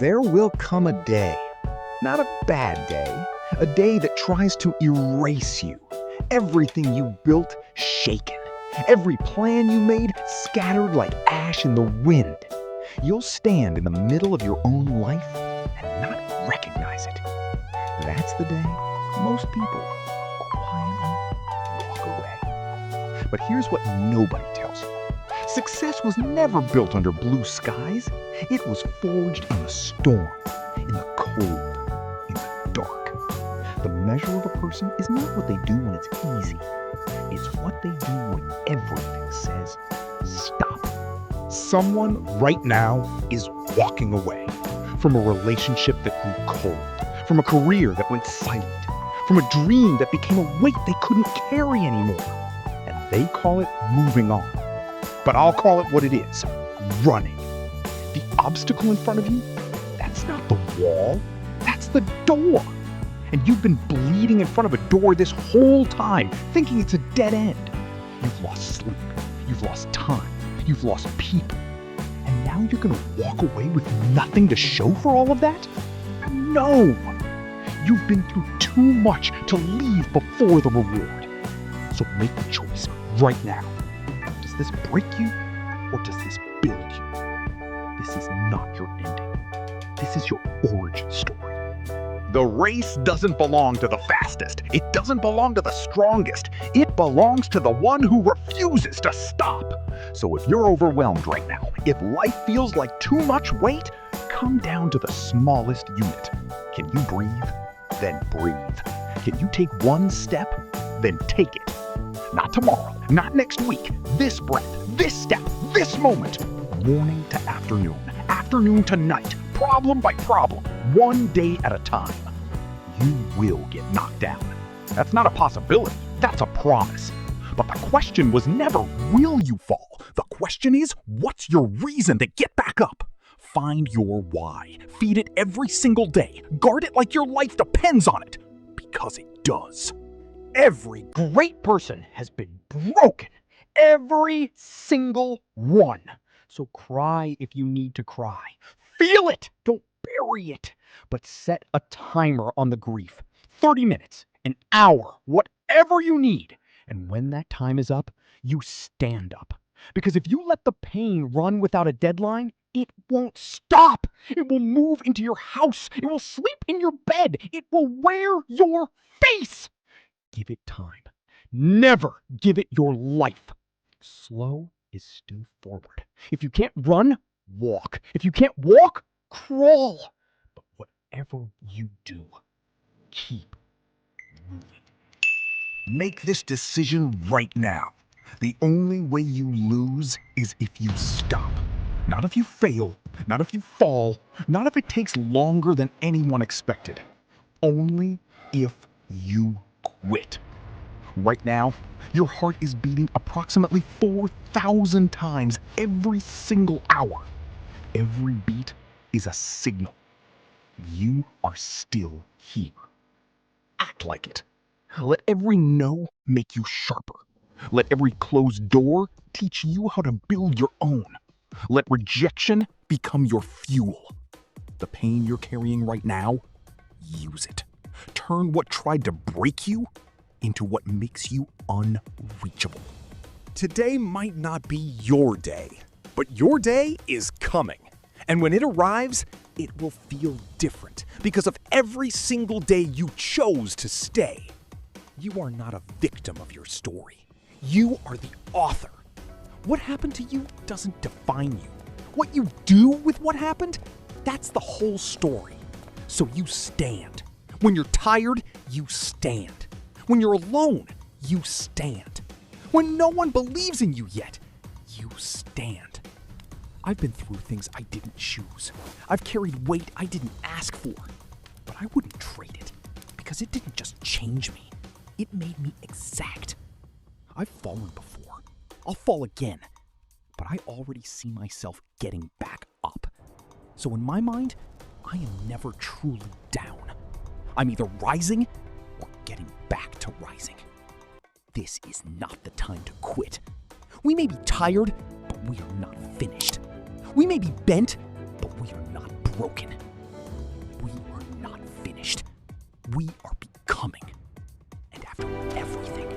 There will come a day, not a bad day, a day that tries to erase you. Everything you built shaken. Every plan you made scattered like ash in the wind. You'll stand in the middle of your own life and not recognize it. That's the day most people quietly walk away. But here's what nobody tells you. Success was never built under blue skies. It was forged in the storm, in the cold, in the dark. The measure of a person is not what they do when it's easy. It's what they do when everything says stop. Someone right now is walking away from a relationship that grew cold, from a career that went silent, from a dream that became a weight they couldn't carry anymore. And they call it moving on. But I'll call it what it is, running. The obstacle in front of you, that's not the wall, that's the door. And you've been bleeding in front of a door this whole time, thinking it's a dead end. You've lost sleep, you've lost time, you've lost people. And now you're gonna walk away with nothing to show for all of that? No! You've been through too much to leave before the reward. So make the choice right now. Does this break you, or does this build you? This is not your ending. This is your origin story. The race doesn't belong to the fastest. It doesn't belong to the strongest. It belongs to the one who refuses to stop. So if you're overwhelmed right now, if life feels like too much weight, come down to the smallest unit. Can you breathe? Then breathe. Can you take one step? Then take it. Not tomorrow, not next week. This breath, this step, this moment. Morning to afternoon, afternoon to night, problem by problem, one day at a time. You will get knocked down. That's not a possibility, that's a promise. But the question was never, will you fall? The question is, what's your reason to get back up? Find your why. Feed it every single day. Guard it like your life depends on it. Because it does. Every great person has been broken. Every single one. So cry if you need to cry. Feel it. Don't bury it. But set a timer on the grief. 30 minutes, an hour, whatever you need. And when that time is up, you stand up. Because if you let the pain run without a deadline, it won't stop. It will move into your house. It will sleep in your bed. It will wear your face. Give it time. Never give it your life. Slow is still forward. If you can't run, walk. If you can't walk, crawl. But whatever you do, keep moving. Make this decision right now. The only way you lose is if you stop. Not if you fail, not if you fall, not if it takes longer than anyone expected. Only if you quit. Right now, your heart is beating approximately 4,000 times every single hour. Every beat is a signal. You are still here. Act like it. Let every no make you sharper. Let every closed door teach you how to build your own. Let rejection become your fuel. The pain you're carrying right now, use it. Turn what tried to break you into what makes you unreachable. Today might not be your day, but your day is coming. And when it arrives, it will feel different because of every single day you chose to stay. You are not a victim of your story. You are the author. What happened to you doesn't define you. What you do with what happened, that's the whole story. So you stand. When you're tired, you stand. When you're alone, you stand. When no one believes in you yet, you stand. I've been through things I didn't choose. I've carried weight I didn't ask for. But I wouldn't trade it, because it didn't just change me. It made me exact. I've fallen before. I'll fall again. But I already see myself getting back up. So in my mind, I am never truly down. I'm either rising or getting back to rising. This is not the time to quit. We may be tired, but we are not finished. We may be bent, but we are not broken. We are not finished. We are becoming. And after everything,